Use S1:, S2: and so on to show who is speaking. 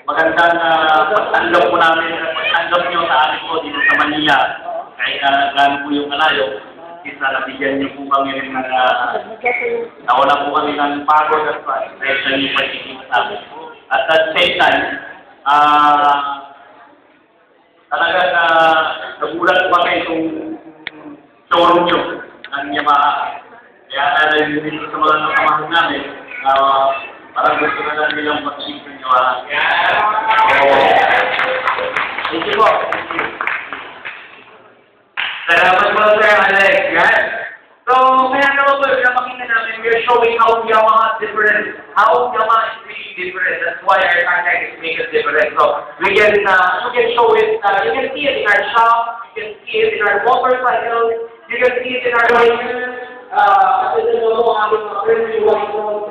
S1: Magandang pag-unlock po namin, pag-unlock nyo sa amin po dito sa Manila. Kahit gano'n po yung kalayo, isa nabigyan nyo po kami rin ng nawala po kami ng pagod at dahil sa inyong pagkikita sa amin. At at the same time, talagang nagulat po kami itong showroom nyo ng Yamaha. Kaya dito sa mga nakamahan namin, parang gusto na lang nilang mag-isip nyo. Thank you po.
S2: Salamat po, Sir Alex. Yan. So, kaya naman po, pinapakita namin, we're showing how Yamaha is different. How Yamaha is really different. That's why our contact is make it different. So, we can show it, you can see it in our shop, you can see it in our motorcycles, you can see it in our bikes. Ito na po ang aming mga friendly white road.